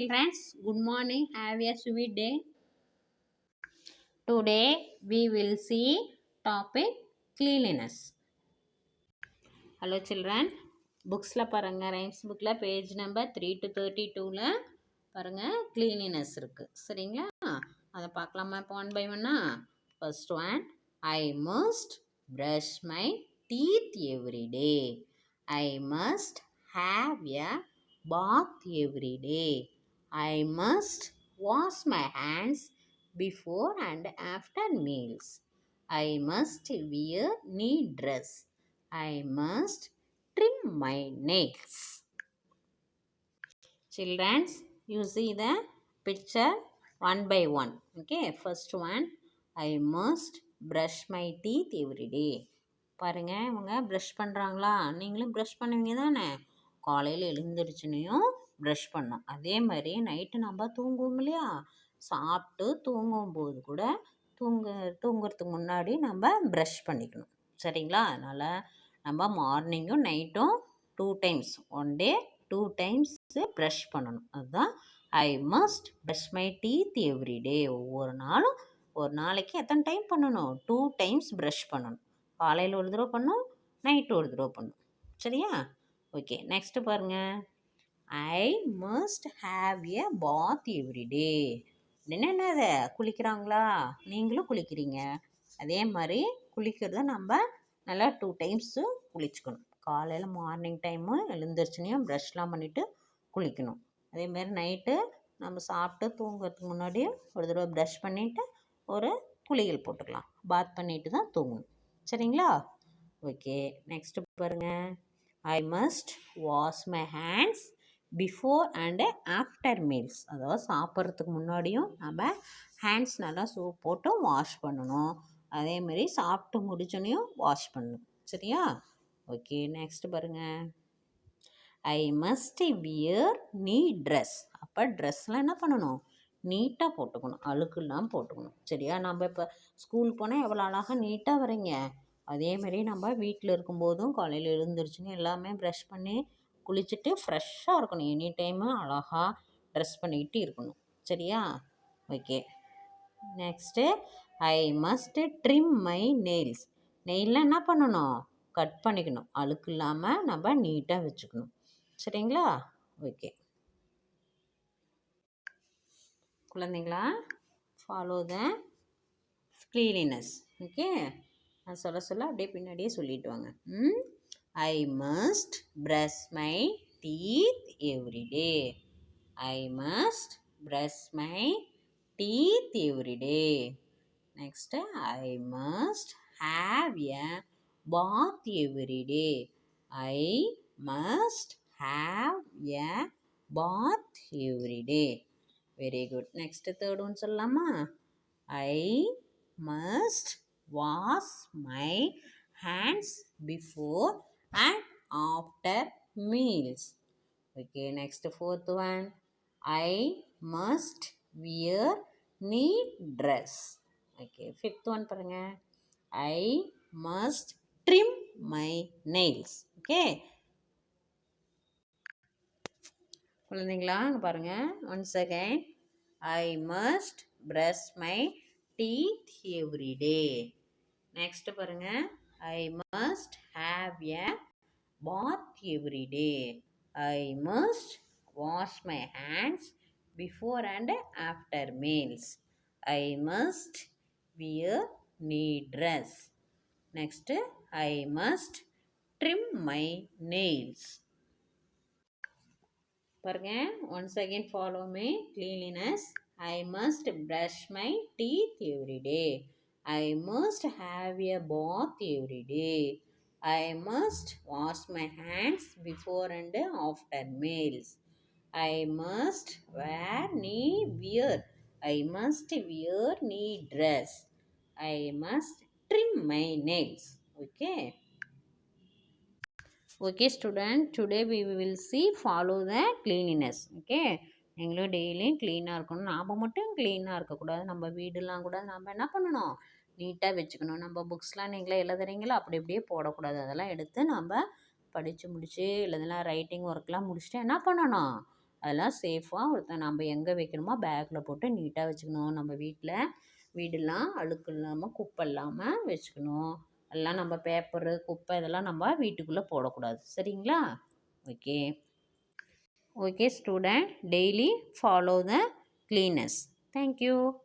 Friends, good morning. Have a sweet day. Today we will see topic cleanliness. Hello children. புக்ஸில் பாருங்கள் rhymes புக்கில் page number 3 to 32ல் பாருங்கள் cleanliness இருக்குது சரிங்களா அதை பார்க்கலாமா இப்போ ஒன் பை ஒன்னா first one I must brush my teeth every day I must have a bath every day I must wash my hands before and after meals. I must wear neat dress. I must trim my nails. Children, you see the picture one by one. Okay, first one, I must brush my teeth every day. பாருங்க இவங்க brush பண்ணுறாங்களா நீங்களும் brush பண்ணுவீங்க தானே காலையில் எழுந்திரிச்சுனையும் brush பண்ணோம் அதே மாதிரி நைட்டு நம்ம தூங்குவோம் இல்லையா சாப்பிட்டு தூங்கும்போது கூட தூங்குறதுக்கு முன்னாடி நம்ம ப்ரஷ் பண்ணிக்கணும் சரிங்களா அதனால் நம்ம மார்னிங்கும் நைட்டும் 2 times one day 2 times brush பண்ணணும் அதுதான் ஐ must brush my teeth every டே ஒவ்வொரு நாளும் ஒரு நாளைக்கு எத்தனை டைம் பண்ணணும் 2 டைம்ஸ் ப்ரஷ் பண்ணணும் காலையில் ஒரு தடவை பண்ணணும் நைட்டு ஒரு தடவை பண்ணணும் சரியா ஓகே நெக்ஸ்ட்டு பாருங்கள் I must have a bath every day அப்படின்னா என்னது குளிக்கிறாங்களா நீங்களும் குளிக்கிறீங்க அதே மாதிரி குளிக்கிறத நம்ம நல்லா 2 டைம்ஸு குளிச்சுக்கணும் காலையில் மார்னிங் டைமு எழுந்திரிச்சுனையும் ப்ரஷ்லாம் பண்ணிவிட்டு குளிக்கணும் அதேமாரி நைட்டு நம்ம சாப்பிட்டு தூங்குறதுக்கு முன்னாடி ஒரு தடவை ப்ரஷ் பண்ணிவிட்டு ஒரு குளியல் போட்டுக்கலாம் பாத் பண்ணிவிட்டு தான் தூங்கணும் சரிங்களா ஓகே நெக்ஸ்ட்டு பாருங்கள் I must wash my hands before and after meals அதாவது சாப்பிட்றதுக்கு முன்னாடியும் நம்ம ஹேண்ட்ஸ் நல்லா சோப் போட்டு வாஷ் பண்ணணும் அதேமாரி சாப்பிட்டு முடிச்சோனையும் வாஷ் பண்ணணும் சரியா ஓகே நெக்ஸ்ட்டு பாருங்கள் I must wear neat dress அப்போ ட்ரெஸ்லாம் என்ன பண்ணணும் நீட்டாக போட்டுக்கணும் அழுக்குலாம் போட்டுக்கணும் சரியா நம்ம இப்போ ஸ்கூல் போனால் எவ்வளோ அழகாக நீட்டாக வரீங்க அதேமாரி நம்ம வீட்டில் இருக்கும்போதும் காலையில் எழுந்திரிச்சுன்னு எல்லாமே ப்ரஷ் பண்ணி குளிச்சுட்டு ஃப்ரெஷ்ஷாக இருக்கணும் எனி டைமு அழகாக ட்ரெஸ் பண்ணிக்கிட்டு இருக்கணும் சரியா okay next I must trim my nails நெயில்லாம் என்ன பண்ணணும் கட் பண்ணிக்கணும் அழுக்கு இல்லாமல் நம்ம நீட்டாக வச்சுக்கணும் சரிங்களா ஓகே குழந்தைங்களா ஃபாலோ த க்ளீனினஸ் ஓகே நான் சொல்ல அப்படியே பின்னாடியே சொல்லிட்டு வாங்க I must brush my teeth every day I must brush my teeth every day next I must have a bath every day I must have a bath every day very good next third one சொல்லலாமா I must wash my hands before and after meals. Okay, next fourth one. I must wear neat dress. Okay, fifth one parunga. I must trim my nails. Okay. குழந்தைங்களா அங்கே பாருங்கள் once again I must brush my teeth every day next பாருங்கள் I must have a bath every day I must wash my hands before and after meals I must wear neat dress next I must trim my nails பாருங்க once again follow me cleanliness I must brush my teeth every day I must have a bath every day I must wash my hands before and after meals I must wear neat dress I must trim my nails okay okay student today we will see follow the cleanliness okay நீங்களும் டெய்லியும் க்ளீனாக இருக்கணும் நாம் மட்டும் க்ளீனாக இருக்கக்கூடாது நம்ம வீடெல்லாம் கூட நம்ம என்ன பண்ணணும் நீட்டாக வச்சுக்கணும் நம்ம புக்ஸ்லாம் நீங்களே எழுதுறீங்களோ அப்படி இப்படியே போடக்கூடாது அதெல்லாம் எடுத்து நம்ம படித்து முடித்து எழுதலாம் ரைட்டிங் ஒர்க்லாம் முடிச்சுட்டு என்ன பண்ணணும் அதெல்லாம் சேஃபாக நம்ம எங்கே வைக்கணுமோ பேக்கில் போட்டு நீட்டாக வச்சுக்கணும். நம்ம வீடெல்லாம் அழுக்கு இல்லாமல் குப்பை இல்லாமல் வச்சுக்கணும். எல்லாம் நம்ம பேப்பரு குப்பை இதெல்லாம் நம்ம வீட்டுக்குள்ளே போடக்கூடாது. சரிங்களா? Okay. Okay student, daily follow the cleanliness. Thank you.